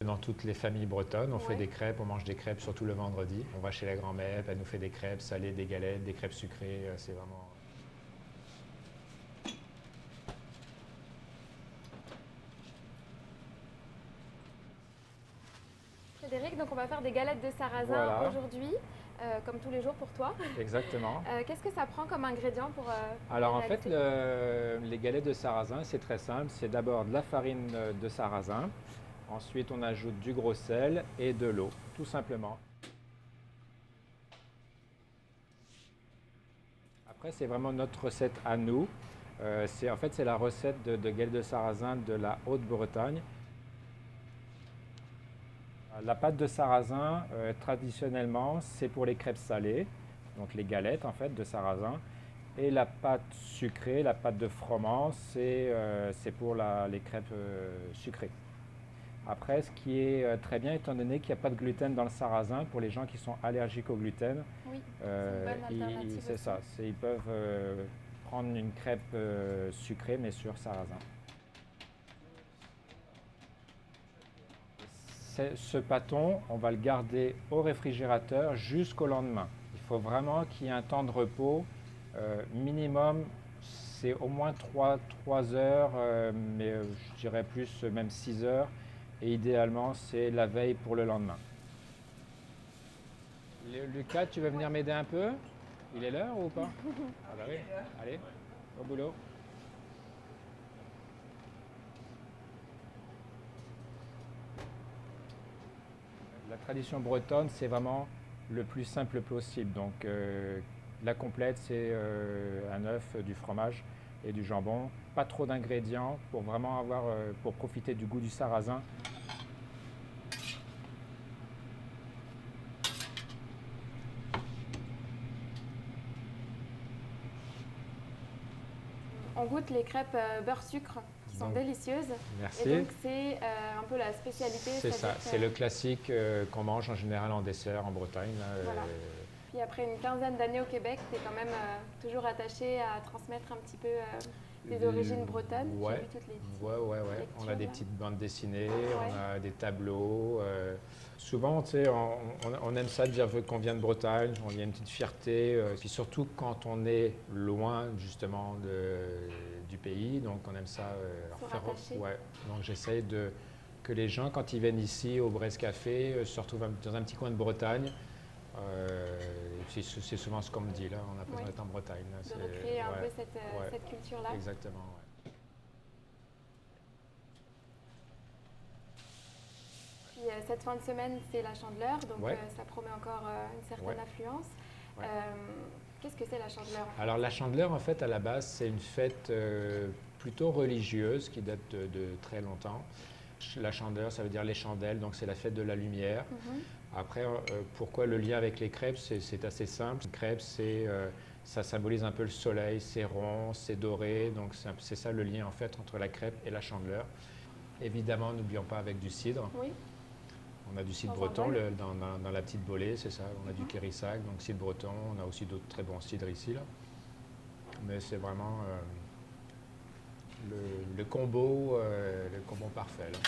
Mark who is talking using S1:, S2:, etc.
S1: Dans toutes les familles bretonnes, on fait
S2: Ouais.
S1: des crêpes, on mange des crêpes surtout le vendredi. On va chez la grand-mère, elle nous fait des crêpes salées, des galettes, des crêpes sucrées. C'est vraiment.
S2: Frédéric, donc on va faire des galettes de sarrasin
S1: Voilà,
S2: aujourd'hui, comme tous les jours pour toi.
S1: exactement.
S2: Qu'est-ce que ça prend comme ingrédient pour
S1: Alors
S2: les
S1: en fait,
S2: réaliser?
S1: les galettes de sarrasin, c'est très simple. C'est d'abord de la farine de sarrasin. Ensuite, on ajoute du gros sel et de l'eau, tout simplement. Après, c'est vraiment notre recette à nous. En fait, c'est la recette de galettes de sarrasin de la Haute-Bretagne. La pâte de sarrasin, traditionnellement, c'est pour les crêpes salées, donc les galettes en fait de sarrasin. Et la pâte sucrée, la pâte de froment, c'est pour les crêpes sucrées. Après, ce qui est très bien, étant donné qu'il n'y a pas de gluten dans le sarrasin, pour les gens qui sont allergiques au gluten,
S2: Oui, c'est une bonne alternative
S1: c'est
S2: aussi.
S1: ça, ils peuvent prendre une crêpe sucrée mais sur sarrasin. Ce pâton, on va le garder au réfrigérateur jusqu'au lendemain. Il faut vraiment qu'il y ait un temps de repos minimum, c'est au moins 3 heures, mais je dirais plus, même 6 heures. Et idéalement, c'est la veille pour le lendemain. Lucas, tu veux venir m'aider un peu? Il est l'heure ou pas? Ah bah oui, allez, au boulot. La tradition bretonne, c'est vraiment le plus simple possible. Donc, la complète, c'est un œuf, du fromage et du jambon. Pas trop d'ingrédients pour vraiment pour profiter du goût du sarrasin.
S2: On goûte les crêpes beurre-sucre qui sont
S1: Donc,
S2: délicieuses. Et
S1: merci.
S2: donc c'est un peu la spécialité.
S1: C'est ça,
S2: c'est-à-dire
S1: c'est le classique qu'on mange en général en dessert en Bretagne. Là,
S2: voilà. Puis après une quinzaine d'années au Québec, tu es quand même toujours attaché à transmettre un petit peu des origines bretonnes. J'ai
S1: Ouais,
S2: vu toutes les petites
S1: ouais. On a
S2: lectures
S1: des
S2: là.
S1: petites bandes dessinées,
S2: Ouais.
S1: on a des tableaux. Souvent, tu sais, on aime ça de dire qu'on vient de Bretagne, il y a une petite fierté. Puis surtout quand on est loin justement du pays, donc on aime ça
S2: Se rattacher.
S1: Ouais. Donc j'essaye que les gens, quand ils viennent ici au Braise Café, se retrouvent dans un petit coin de Bretagne. C'est souvent ce qu'on me dit là, on a l'impression
S2: Oui.
S1: d'être en Bretagne. Là,
S2: De recréer un
S1: ouais,
S2: peu cette culture-là.
S1: exactement. Ouais.
S2: Puis cette fin de semaine, c'est la Chandeleur, donc
S1: Ouais.
S2: ça promet encore une certaine
S1: Ouais.
S2: affluence.
S1: Ouais.
S2: Qu'est-ce que c'est la Chandeleur en fait?
S1: Alors la Chandeleur, en fait, à la base, c'est une fête plutôt religieuse qui date de très longtemps. La Chandeleur, ça veut dire les chandelles, donc c'est la fête de la lumière. Après, pourquoi le lien avec les crêpes? C'est assez simple. Les crêpes, ça symbolise un peu le soleil, c'est rond, c'est doré, donc c'est ça le lien en fait entre la crêpe et la Chandeleur. Évidemment, n'oublions pas avec du cidre.
S2: Oui,
S1: On a du cidre
S2: dans un
S1: breton
S2: bol.
S1: dans la petite bolée, c'est ça. On a du kérissac, donc cidre breton. On a aussi d'autres très bons cidres ici. Là. Mais c'est vraiment le combo parfait. Là.